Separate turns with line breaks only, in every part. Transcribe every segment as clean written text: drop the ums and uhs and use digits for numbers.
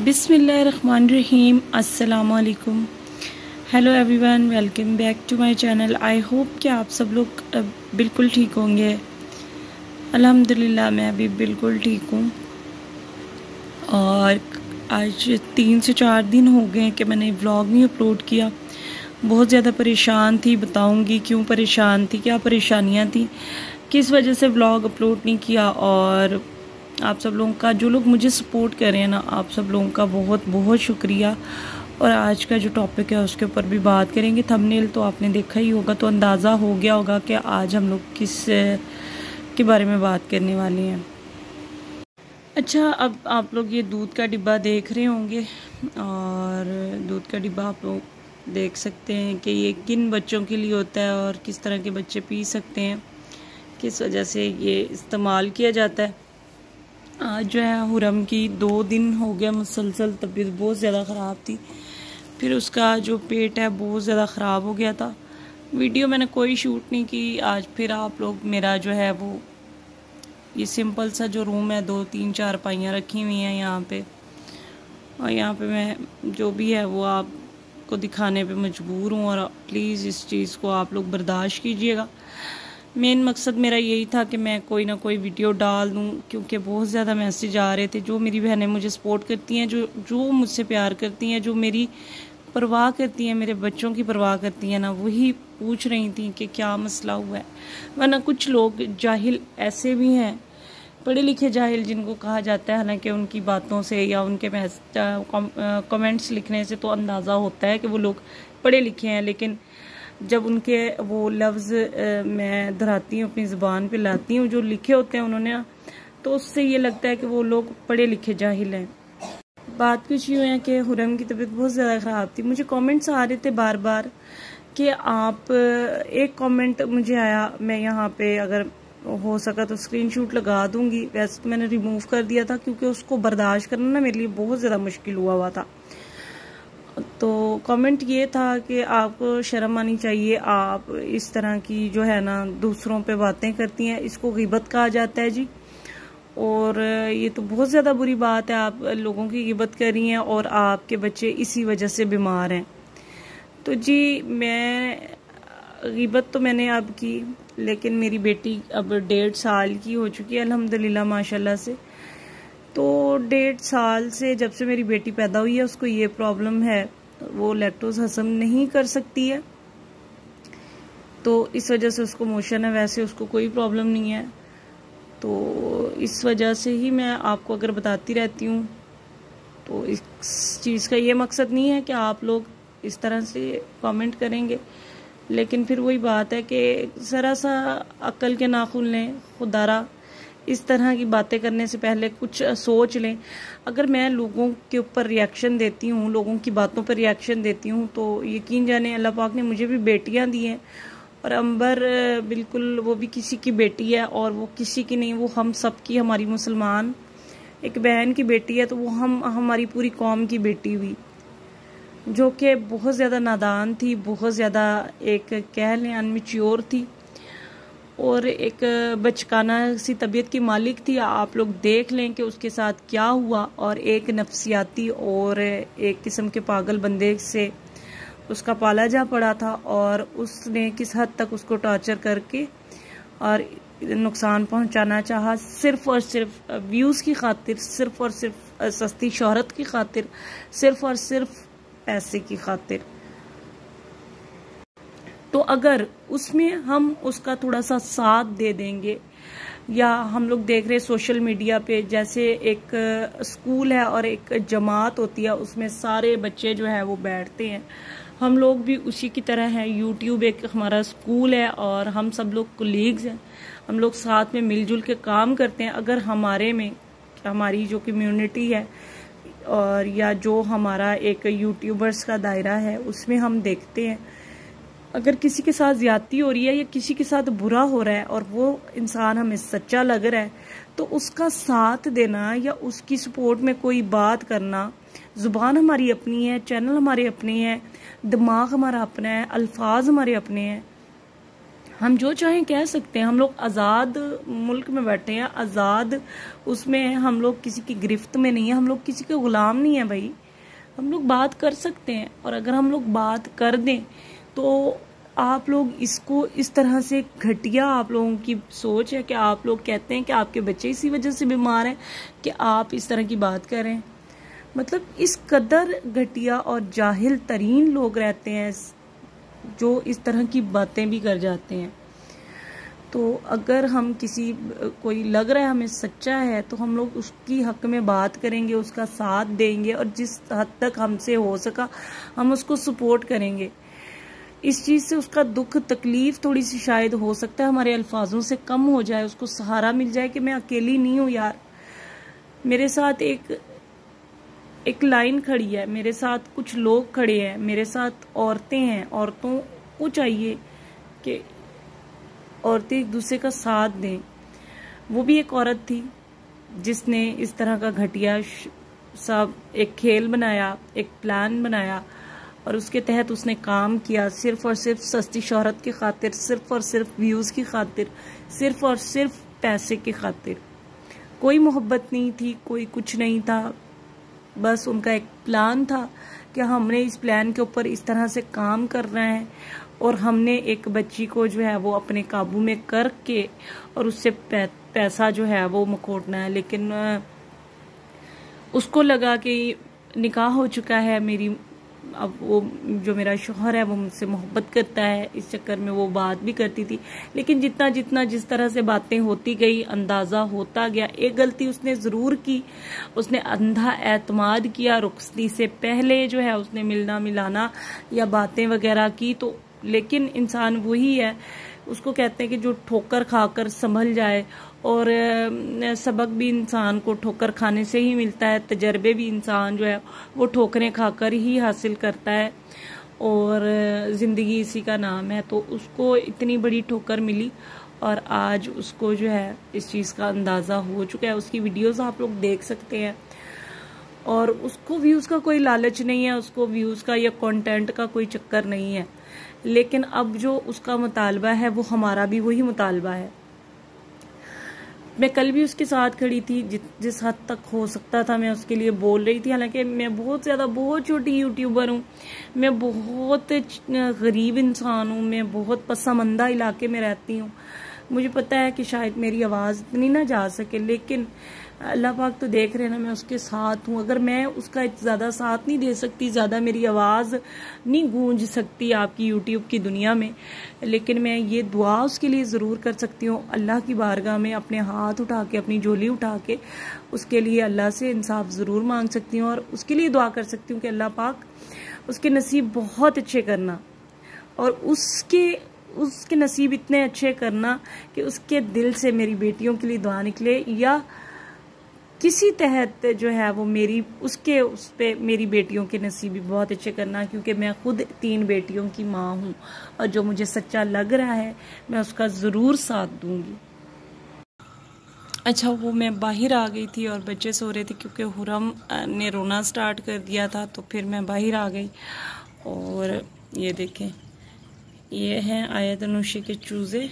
बिस्मिल्लाहिर्रहमानिर्रहीम। अस्सलाम वालेकुम। Hello everyone, welcome back to my channel. I hope कि आप सब लोग बिल्कुल ठीक होंगे। अल्हम्दुलिल्लाह मैं भी बिल्कुल ठीक हूँ। और आज 3 से 4 दिन हो गए कि मैंने व्लॉग नहीं अपलोड किया। बहुत ज़्यादा परेशान थी, बताऊँगी क्यों परेशान थी, क्या परेशानियाँ थी, किस वजह से व्लॉग अपलोड नहीं किया। और आप सब लोगों का, जो लोग मुझे सपोर्ट कर रहे हैं ना, आप सब लोगों का बहुत बहुत शुक्रिया। और आज का जो टॉपिक है उसके ऊपर भी बात करेंगे। थंबनेल तो आपने देखा ही होगा, तो अंदाज़ा हो गया होगा कि आज हम लोग किस के बारे में बात करने वाले हैं। अच्छा, अब आप लोग ये दूध का डिब्बा देख रहे होंगे, और दूध का डिब्बा आप लोग देख सकते हैं कि ये किन बच्चों के लिए होता है और किस तरह के बच्चे पी सकते हैं, किस वजह से ये इस्तेमाल किया जाता है। आज जो है हुरम की 2 दिन हो गया मुसलसल तबीयत बहुत ज़्यादा ख़राब थी। फिर उसका जो पेट है बहुत ज़्यादा ख़राब हो गया था। वीडियो मैंने कोई शूट नहीं की आज। फिर आप लोग, मेरा जो है वो ये सिंपल सा जो रूम है, 2-3 चारपाइयाँ रखी हुई हैं यहाँ पे, और यहाँ पे मैं जो भी है वो आपको दिखाने पे मजबूर हूँ। और प्लीज़ इस चीज़ को आप लोग बर्दाश्त कीजिएगा। मेन मकसद मेरा यही था कि मैं कोई ना कोई वीडियो डाल दूं, क्योंकि बहुत ज़्यादा मैसेज आ रहे थे। जो मेरी बहनें मुझे सपोर्ट करती हैं, जो मुझसे प्यार करती हैं, जो मेरी परवाह करती हैं, मेरे बच्चों की परवाह करती हैं ना, वही पूछ रही थी कि क्या मसला हुआ है। वरना कुछ लोग जाहिल ऐसे भी हैं, पढ़े लिखे जाहिल, जिनको कहा जाता है, हालांकि उनकी बातों से या उनके कमेंट्स लिखने से तो अंदाज़ा होता है कि वो लोग पढ़े लिखे हैं, लेकिन जब उनके वो लफ्ज़ मैं दोहराती हूँ, अपनी ज़ुबान पे लाती हूँ, जो लिखे होते हैं उन्होंने, तो उससे ये लगता है कि वो लोग पढ़े लिखे जाहिल हैं। बात कुछ यूँ है कि हुरम की तबीयत बहुत ज़्यादा ख़राब थी। मुझे कमेंट्स आ रहे थे बार बार कि आप, एक कमेंट मुझे आया, मैं यहाँ पे अगर हो सका तो स्क्रीनशॉट लगा दूंगी। वैसे तो मैंने रिमूव कर दिया था, क्योंकि उसको बर्दाश्त करना ना मेरे लिए बहुत ज़्यादा मुश्किल हुआ था। तो कमेंट ये था कि आपको शर्म आनी चाहिए, आप इस तरह की जो है ना दूसरों पे बातें करती हैं, इसको गिबत कहा जाता है जी। और ये तो बहुत ज़्यादा बुरी बात है, आप लोगों की गिबत कर रही हैं और आपके बच्चे इसी वजह से बीमार हैं। तो जी, मैं गिबत तो मैंने अब की, लेकिन मेरी बेटी अब 1.5 साल की हो चुकी है अल्हम्दुलिल्लाह माशाल्लाह से। तो 1.5 साल से, जब से मेरी बेटी पैदा हुई है, उसको ये प्रॉब्लम है, वो लैक्टोज हजम नहीं कर सकती है, तो इस वजह से उसको मोशन है। वैसे उसको कोई प्रॉब्लम नहीं है, तो इस वजह से ही मैं आपको अगर बताती रहती हूँ। तो इस चीज़ का ये मकसद नहीं है कि आप लोग इस तरह से कमेंट करेंगे, लेकिन फिर वही बात है कि ज़रा सा अक्ल के नाखून लें, खुदारा इस तरह की बातें करने से पहले कुछ सोच लें। अगर मैं लोगों के ऊपर रिएक्शन देती हूँ, लोगों की बातों पर रिएक्शन देती हूँ, तो यकीन जाने अल्लाह पाक ने मुझे भी बेटियाँ दी हैं, और अंबर बिल्कुल वो भी किसी की बेटी है, और वो किसी की नहीं, वो हम सब की, हमारी मुसलमान एक बहन की बेटी है, तो वो हमारी पूरी कौम की बेटी हुई, जो कि बहुत ज़्यादा नादान थी, बहुत ज़्यादा एक कह लें अनमेच्योर थी, और एक बचकाना सी तबीयत की मालिक थी। आप लोग देख लें कि उसके साथ क्या हुआ, और एक नफ्सियाती और एक किस्म के पागल बंदे से उसका पाला जा पड़ा था, और उसने किस हद तक उसको टॉर्चर करके और नुकसान पहुंचाना चाहा, सिर्फ और सिर्फ व्यूज़ की खातिर, सिर्फ और सिर्फ सस्ती शोहरत की खातिर, सिर्फ और सिर्फ पैसे की खातिर। तो अगर उसमें हम उसका थोड़ा सा साथ दे देंगे, या हम लोग देख रहे सोशल मीडिया पे, जैसे एक स्कूल है और एक जमात होती है, उसमें सारे बच्चे जो है वो बैठते हैं, हम लोग भी उसी की तरह हैं। यूट्यूब एक हमारा स्कूल है, और हम सब लोग कोलीग्स हैं, हम लोग साथ में मिलजुल के काम करते हैं। अगर हमारे में, हमारी जो कम्युनिटी है, और या जो हमारा एक यूट्यूबर्स का दायरा है, उसमें हम देखते हैं अगर किसी के साथ ज्यादती हो रही है या किसी के साथ बुरा हो रहा है, और वो इंसान हमें सच्चा लग रहा है, तो उसका साथ देना या उसकी सपोर्ट में कोई बात करना। जुबान हमारी अपनी है, चैनल हमारे अपने हैं, दिमाग हमारा अपना है, अल्फाज हमारे अपने हैं, हम जो चाहें कह सकते हैं। हम लोग आज़ाद मुल्क में बैठे हैं, आज़ाद उसमें हैं, हम लोग किसी की गिरफ्त में नहीं है, हम लोग किसी के गुलाम नहीं है भाई। हम लोग बात कर सकते हैं, और अगर हम लोग बात कर दें तो आप लोग इसको इस तरह से घटिया आप लोगों की सोच है कि आप लोग कहते हैं कि आपके बच्चे इसी वजह से बीमार हैं कि आप इस तरह की बात कर रहे हैं। मतलब इस कदर घटिया और जाहिल तरीन लोग रहते हैं जो इस तरह की बातें भी कर जाते हैं। तो अगर हम किसी कोई लग रहा है हमें सच्चा है तो हम लोग उसकी हक में बात करेंगे, उसका साथ देंगे, और जिस हद तक हमसे हो सका हम उसको सपोर्ट करेंगे। इस चीज़ से उसका दुख तकलीफ थोड़ी सी शायद हो सकता है हमारे अल्फाजों से कम हो जाए, उसको सहारा मिल जाए कि मैं अकेली नहीं हूँ यार, मेरे साथ एक लाइन खड़ी है, मेरे साथ कुछ लोग खड़े हैं, मेरे साथ औरतें हैं। औरतों को चाहिए कि औरतें एक दूसरे का साथ दें। वो भी एक औरत थी जिसने इस तरह का घटिया सब एक खेल बनाया, एक प्लान बनाया, और उसके तहत उसने काम किया सिर्फ और सिर्फ सस्ती शोहरत की खातिर, सिर्फ और सिर्फ व्यूज़ की खातिर, सिर्फ और सिर्फ पैसे की खातिर। कोई मोहब्बत नहीं थी, कोई कुछ नहीं था, बस उनका एक प्लान था कि हमने इस प्लान के ऊपर इस तरह से काम करना है, और हमने एक बच्ची को जो है वो अपने काबू में करके और उससे पैसा जो है वो मकोटना है। लेकिन उसको लगा कि निकाह हो चुका है मेरी, अब वो जो मेरा शौहर है वो मुझसे मोहब्बत करता है, इस चक्कर में वो बात भी करती थी। लेकिन जितना जितना जिस तरह से बातें होती गई अंदाज़ा होता गया। एक गलती उसने ज़रूर की, उसने अंधा एतमाद किया, रुखसती से पहले जो है उसने मिलना मिलाना या बातें वगैरह की। तो लेकिन इंसान वही है, उसको कहते हैं कि जो ठोकर खाकर संभल जाए, और सबक भी इंसान को ठोकर खाने से ही मिलता है, तजर्बे भी इंसान जो है वो ठोकरें खाकर ही हासिल करता है, और ज़िंदगी इसी का नाम है। तो उसको इतनी बड़ी ठोकर मिली और आज उसको जो है इस चीज़ का अंदाज़ा हो चुका है। उसकी वीडियोस आप लोग देख सकते हैं, और उसको व्यूज़ का कोई लालच नहीं है, उसको व्यूज़ का या कंटेंट का कोई चक्कर नहीं है। लेकिन अब जो उसका मुतालबा है वो हमारा भी वही मुतालबा है। मैं कल भी उसके साथ खड़ी थी, जिस हद तक हो सकता था मैं उसके लिए बोल रही थी। हालांकि मैं बहुत छोटी यूट्यूबर हूँ, मैं बहुत गरीब इंसान हूँ, मैं बहुत पसमानदा इलाके में रहती हूँ। मुझे पता है कि शायद मेरी आवाज़ इतनी ना जा सके, लेकिन अल्लाह पाक तो देख रहे हैं ना, मैं उसके साथ हूँ। अगर मैं उसका ज़्यादा साथ नहीं दे सकती, ज़्यादा मेरी आवाज़ नहीं गूंज सकती आपकी यूट्यूब की दुनिया में, लेकिन मैं ये दुआ उसके लिए ज़रूर कर सकती हूँ अल्लाह की बारगाह में, अपने हाथ उठा के, अपनी झोली उठा के उसके लिए अल्लाह से इंसाफ ज़रूर मांग सकती हूँ, और उसके लिए दुआ कर सकती हूँ कि अल्लाह पाक उसके नसीब बहुत अच्छे करना, और उसके नसीब इतने अच्छे करना कि उसके दिल से मेरी बेटियों के लिए दुआ निकले, या किसी तहत जो है वो उस पे मेरी बेटियों के नसीब भी बहुत अच्छे करना, क्योंकि मैं खुद 3 बेटियों की माँ हूँ, और जो मुझे सच्चा लग रहा है मैं उसका ज़रूर साथ दूंगी। अच्छा, वो मैं बाहर आ गई थी और बच्चे सो रहे थे, क्योंकि हुरम ने रोना स्टार्ट कर दिया था, तो फिर मैं बाहर आ गई। और ये देखें, ये हैं आयत अनुशी के चूज़े,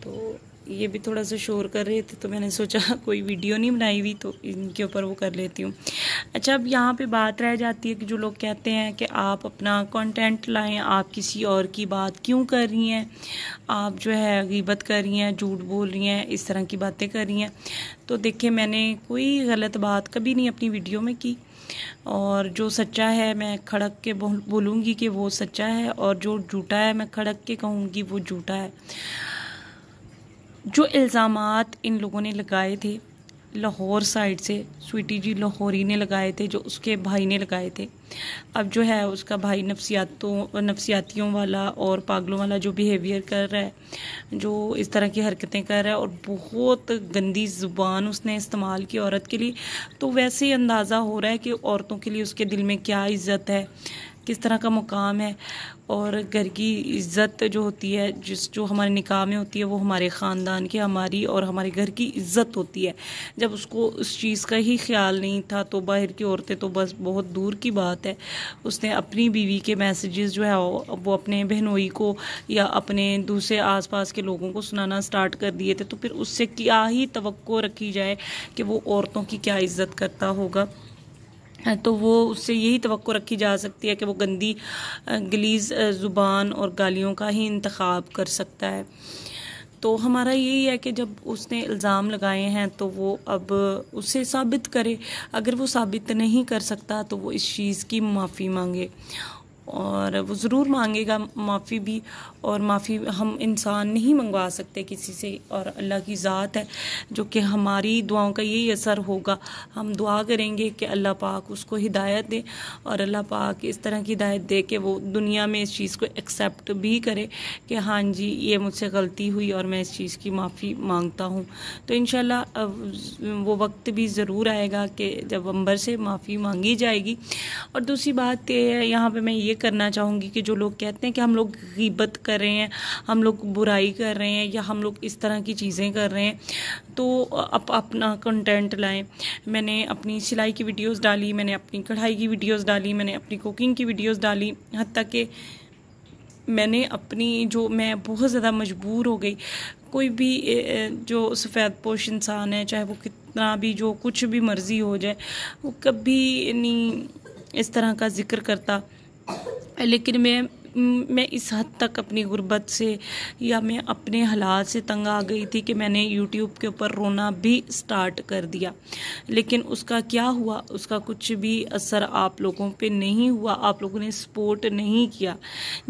तो ये भी थोड़ा सा शोर कर रहे थे, तो मैंने सोचा कोई वीडियो नहीं बनाई हुई तो इनके ऊपर वो कर लेती हूँ। अच्छा, अब यहाँ पे बात रह जाती है कि जो लोग कहते हैं कि आप अपना कंटेंट लाएं, आप किसी और की बात क्यों कर रही हैं, आप जो है गीबत कर रही हैं, झूठ बोल रही हैं, इस तरह की बातें कर रही हैं। तो देखिए, मैंने कोई गलत बात कभी नहीं अपनी वीडियो में की, और जो सच्चा है मैं खड़क के बोलूँगी कि वो सच्चा है, और जो झूठा है मैं खड़क के कहूँगी वो झूठा है। जो इल्ज़ामात इन लोगों ने लगाए थे लाहौर साइड से, स्वीटी जी लाहौरी ने लगाए थे, जो उसके भाई ने लगाए थे। अब जो है उसका भाई नफ्सियातियों वाला और पागलों वाला जो बिहेवियर कर रहा है, जो इस तरह की हरकतें कर रहा है, और बहुत गंदी ज़ुबान उसने इस्तेमाल की औरत के लिए, तो वैसे ही अंदाज़ा हो रहा है कि औरतों के लिए उसके दिल में क्या इज़्ज़त है, किस तरह का मुकाम है, और घर की इज़्ज़त जो होती है, जो हमारे निकाह में होती है, वो हमारे ख़ानदान की, हमारी और हमारे घर की इज़्ज़त होती है। जब उसको उस चीज़ का ही ख्याल नहीं था तो बाहर की औरतें तो बस बहुत दूर की बात है, उसने अपनी बीवी के मैसेजेस जो है वो अपने बहनोई को या अपने दूसरे आसपास के लोगों को सुनाना स्टार्ट कर दिए थे। तो फिर उससे क्या ही तवक्को रखी जाए कि वो औरतों की क्या इज़्ज़त करता होगा। तो वो उससे यही तवक्को रखी जा सकती है कि वो गंदी गलीज़ ज़ुबान और गालियों का ही इंतखाब कर सकता है। तो हमारा यही है कि जब उसने इल्ज़ाम लगाए हैं तो वो अब उसे साबित करे। अगर वो साबित नहीं कर सकता तो वो इस चीज़ की माफ़ी मांगे, और वो ज़रूर मांगेगा माफ़ी भी। और माफ़ी हम इंसान नहीं मंगवा सकते किसी से, और अल्लाह की ज़ात है जो कि हमारी दुआओं का यही असर होगा। हम दुआ करेंगे कि अल्लाह पाक उसको हिदायत दे, और अल्लाह पाक इस तरह की हिदायत दे कि वो दुनिया में इस चीज़ को एक्सेप्ट भी करे कि हाँ जी ये मुझसे गलती हुई और मैं इस चीज़ की माफ़ी मांगता हूँ। तो इंशाल्लाह वो वक्त भी ज़रूर आएगा कि जब अंबर से माफ़ी मांगी जाएगी। और दूसरी बात यहाँ पे मैं ये करना चाहूँगी कि जो लोग कहते हैं कि हम लोग गीबत कर रहे हैं, हम लोग बुराई कर रहे हैं, या हम लोग इस तरह की चीज़ें कर रहे हैं, तो अपना कंटेंट लाएं। मैंने अपनी सिलाई की वीडियोस डाली, मैंने अपनी कढ़ाई की वीडियोस डाली, मैंने अपनी कुकिंग की वीडियोस डाली, हत्ता कि मैंने मैं बहुत ज़्यादा मजबूर हो गई। कोई भी जो सफ़ेद पोश इंसान है, चाहे वो कितना भी जो कुछ भी मर्ज़ी हो जाए, वो कभी नहीं इस तरह का जिक्र करता। लेकिन मैं इस हद तक अपनी गुर्बत से या मैं अपने हालात से तंग आ गई थी कि मैंने यूट्यूब के ऊपर रोना भी स्टार्ट कर दिया। लेकिन उसका क्या हुआ, उसका कुछ भी असर आप लोगों पे नहीं हुआ, आप लोगों ने सपोर्ट नहीं किया।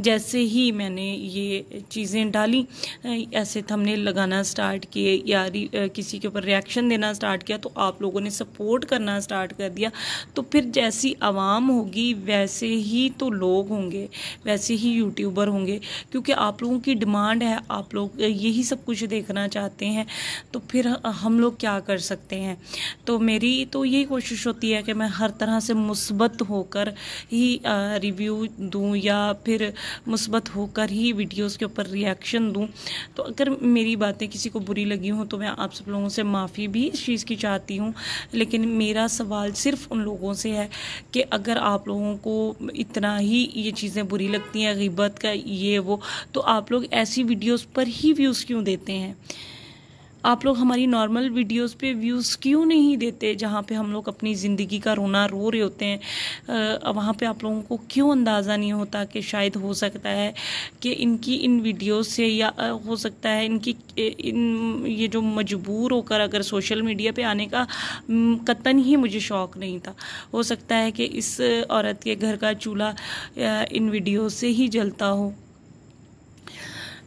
जैसे ही मैंने ये चीज़ें डाली, ऐसे थंबनेल लगाना स्टार्ट किए या किसी के ऊपर रिएक्शन देना स्टार्ट किया, तो आप लोगों ने सपोर्ट करना स्टार्ट कर दिया। तो फिर जैसी आवाम होगी वैसे ही तो लोग होंगे, वैसे ही यूट्यूबर होंगे, क्योंकि आप लोगों की डिमांड है, आप लोग यही सब कुछ देखना चाहते हैं। तो फिर हम लोग क्या कर सकते हैं। तो मेरी तो यही कोशिश होती है कि मैं हर तरह से मुस्बत होकर ही रिव्यू दूं या फिर मुस्बत होकर ही वीडियोस के ऊपर रिएक्शन दूं। तो अगर मेरी बातें किसी को बुरी लगी हों तो मैं आप सब लोगों से माफ़ी भी इस चीज़ की चाहती हूँ। लेकिन मेरा सवाल सिर्फ उन लोगों से है कि अगर आप लोगों को इतना ही ये चीज़ें बुरी लगती हैं, ग़ीबत का ये वो, तो आप लोग ऐसी वीडियोस पर ही व्यूज़ क्यों देते हैं। आप लोग हमारी नॉर्मल वीडियोस पे व्यूज़ क्यों नहीं देते, जहाँ पे हम लोग अपनी ज़िंदगी का रोना रो रहे होते हैं। वहाँ पे आप लोगों को क्यों अंदाज़ा नहीं होता कि शायद हो सकता है कि इनकी इन वीडियोस से, या हो सकता है इनकी ये जो मजबूर होकर अगर सोशल मीडिया पे आने का कतन ही मुझे शौक़ नहीं था, हो सकता है कि इस औरत के घर का चूल्हा इन वीडियोस से ही जलता हो।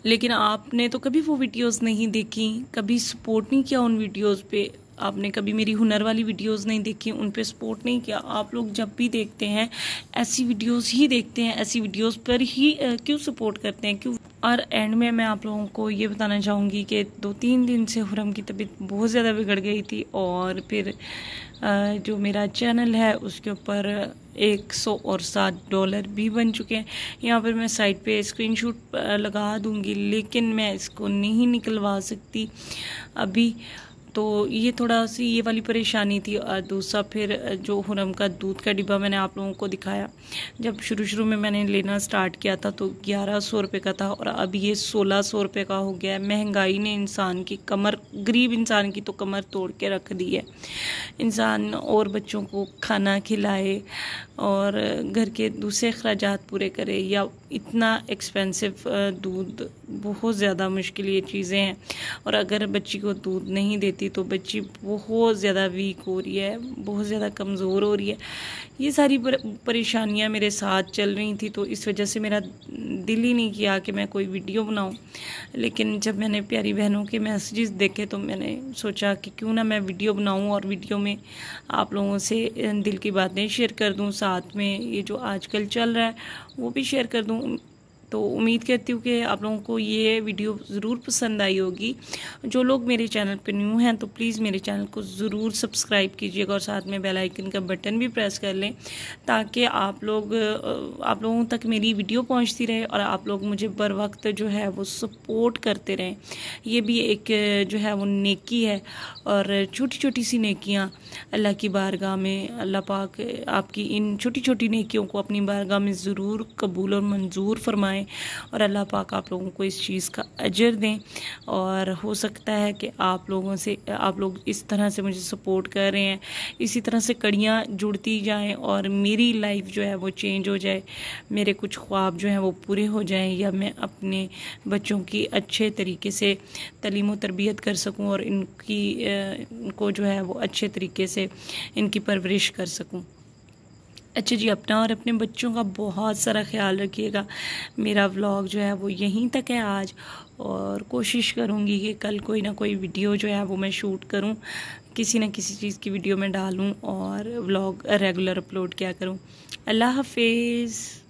लेकिन आपने तो कभी वो वीडियोस नहीं देखी, कभी सपोर्ट नहीं किया उन वीडियोस पे। आपने कभी मेरी हुनर वाली वीडियोस नहीं देखी, उन पे सपोर्ट नहीं किया। आप लोग जब भी देखते हैं ऐसी वीडियोस ही देखते हैं, ऐसी वीडियोस पर ही क्यों सपोर्ट करते हैं, क्यों। और एंड में मैं आप लोगों को ये बताना चाहूँगी कि 2-3 दिन से हुरम की तबीयत बहुत ज़्यादा बिगड़ गई थी, और फिर जो मेरा चैनल है उसके ऊपर $107 भी बन चुके हैं। यहाँ पर मैं साइड पे स्क्रीनशॉट लगा दूँगी, लेकिन मैं इसको नहीं निकलवा सकती अभी। तो ये थोड़ा सी ये वाली परेशानी थी। और दूसरा फिर जो हुरम का दूध का डिब्बा मैंने आप लोगों को दिखाया, जब शुरू में मैंने लेना स्टार्ट किया था तो 1100 रुपये का था, और अब ये 1600 रुपये का हो गया है। महंगाई ने इंसान की कमर, गरीब इंसान की तो कमर तोड़ के रख दी है। इंसान और बच्चों को खाना खिलाए और घर के दूसरे अखराजात पूरे करे, या इतना एक्सपेंसिव दूध, बहुत ज़्यादा मुश्किल ये चीज़ें हैं। और अगर बच्ची को दूध नहीं देती तो बच्ची बहुत ज़्यादा वीक हो रही है, बहुत ज़्यादा कमज़ोर हो रही है। ये सारी परेशानियां मेरे साथ चल रही थी, तो इस वजह से मेरा दिल ही नहीं किया कि मैं कोई वीडियो बनाऊं। लेकिन जब मैंने प्यारी बहनों के मैसेजेस देखे तो मैंने सोचा कि क्यों ना मैं वीडियो बनाऊं, और वीडियो में आप लोगों से दिल की बातें शेयर कर दूं, साथ में ये जो आजकल चल रहा है वो भी शेयर कर दूं। तो उम्मीद करती हूँ कि आप लोगों को ये वीडियो ज़रूर पसंद आई होगी। जो लोग मेरे चैनल पर न्यू हैं तो प्लीज़ मेरे चैनल को ज़रूर सब्सक्राइब कीजिएगा और साथ में बेल आइकन का बटन भी प्रेस कर लें, ताकि आप लोगों तक मेरी वीडियो पहुंचती रहे और आप लोग मुझे बर वक्त जो है वो सपोर्ट करते रहें। ये भी एक जो है वो नेकी है, और छोटी छोटी सी नेकियां अल्लाह की बारगाह में, अल्लाह पाक आपकी इन छोटी छोटी नेकियों को अपनी बारगाह में ज़रूर कबूल और मंजूर फरमाएं, और अल्लाह पाक आप लोगों को इस चीज़ का अजर दें। और हो सकता है कि आप लोग इस तरह से मुझे सपोर्ट कर रहे हैं, इसी तरह से कड़ियाँ जुड़ती जाएं और मेरी लाइफ जो है वो चेंज हो जाए, मेरे कुछ ख्वाब जो हैं वो पूरे हो जाएं, या मैं अपने बच्चों की अच्छे तरीके से तालीम व तरबियत कर सकूं और इनको जो है वो अच्छे तरीके से इनकी परवरिश कर सकूं। अच्छा जी, अपना और अपने बच्चों का बहुत सारा ख्याल रखिएगा। मेरा व्लॉग जो है वो यहीं तक है आज, और कोशिश करूँगी कि कल कोई ना कोई वीडियो जो है वो मैं शूट करूँ, किसी न किसी चीज़ की वीडियो में डालूँ और व्लॉग रेगुलर अपलोड किया करूँ। अल्लाह हाफिज़।